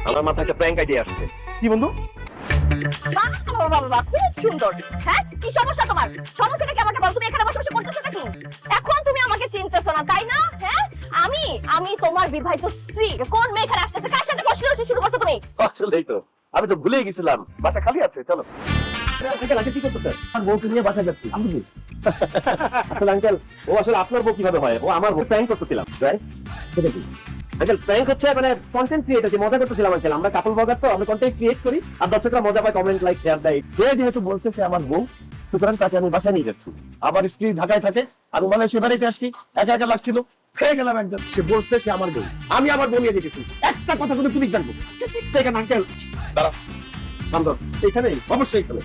আমার মাথায় একটা প্র্যাঙ্ক আইডিয়া আসছে। কি বন্ধু? বাবা খুব সুন্দর। হ্যাঁ কি সমস্যা তোমার? সমস্যাটা কি আমাকে বল, তুমি এখানে বসে বসে করতেছো নাকি? এখন তুমি আমাকে চিনতেছো না তাই না? হ্যাঁ আমি তোমার বিবাহিত স্ত্রী। কোন মেয়ে এখানে আসতেছে, কার সাথে ফসল শুরু করছো তুমি? আসলেই তো, আমি তো ভুলেই গেছিলাম বাসা খালি আছে। চলো আঙ্কেল, আঙ্কেল কি করতেছেন? আমার বউকে নিয়ে বাসা যাচ্ছি। আমি কি আসলে আঙ্কেল, ও আসলে আপনার বউ কিভাবে হয়? ও আমার বউ প্র্যাঙ্ক করতেছিলাম, রাইট? সেটা কি আঙ্কেল? প্র্যাঙ্ক হচ্ছে মানে কন্টেন্ট ক্রিয়েটর, যে মজা করতেছিলাম আঙ্কেল। আমরা কাপল ব্লগার, তো আমরা কন্টেন্ট ক্রিয়েট করি আর দর্শকরা মজা পায়, কমেন্ট, লাইক, শেয়ার দেয়। যে যেহেতু বলছে সে আমার বউ, সুতরাং তাকে আমি বাসায় নিয়ে যাচ্ছি। আবার স্ত্রী ঢাকায় থাকে, আমি মানে সে বাড়িতে আসছি, একা একা লাগছিল, খেয়ে গেলাম একদম। সে বলছে সে আমার বউ, আমি আমার বউ নিয়ে যেতেছি। একটা কথা শুধু তুমি জানবো, দেখেন আঙ্কেল, দাঁড়া বান্দর, এখানে অবশ্যই এখানে।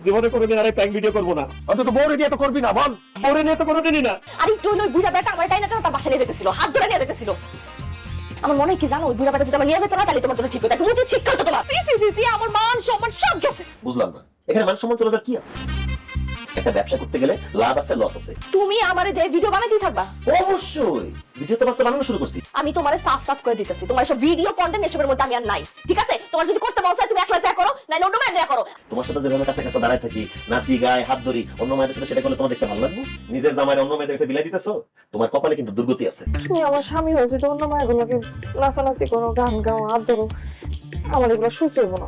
জীবনে কোনোদিন আরে প্র্যাঙ্ক ভিডিও করবো না, অন্তত বউরে দিয়ে তো করবি না বল। বউরে নিয়ে তো কোনোদিনই না। আর একটু হলো ওই বুড়া বেটা আমার টাইনা তার বাসা নিয়ে যেতেছিল, হাত ধরে নিয়ে যেতেছিল। আমার মনে হয় কি জানো, ওই বুড়া বেটা যদি আমার নিয়ে যেত না তাহলে তোমার জন্য ঠিক হতো। তুমি তো ঠিক করতো তোমার। সি আমার মান সম্মান সব গেছে। বুঝলাম না, এখানে মান সম্মান চলে যাওয়ার কি আছে? একটা ব্যবসা করতে গেলে লাভ আছে, লস আছে। তুমি আমারে যে ভিডিও বানাইতেই থাকবা। অবশ্যই ভিডিও তো মাত্র বানানো শুরু করছি। আমি তোমারে সাফ করে দিতেছি, তোমার সব ভিডিও কন্টেন্ট এসবের মধ্যে আমি আর নাই। ঠিক আছে, তোমার যদি করতে মন চায় তুমি একলা যা করো, নাই অন্য মেয়ে যা করো। তোমার সাথে যেভাবে কাছে কাছে দাঁড়ায় থাকি, নাচি গায়ে হাত ধরি, অন্য মেয়েদের সাথে সেটা করলে তোমার দেখতে ভালো লাগবে? নিজের জামাইয়ের অন্য মেয়েদের কাছে বিলাই দিতেছো, তোমার কপালে কিন্তু দুর্গতি আছে। তুমি আমার স্বামী হয়েছে, অন্য মায়ের গুলোকে নাচানাচি করো, গান গাও, হাত ধরো, আমার এগুলো সহ্য হইব না।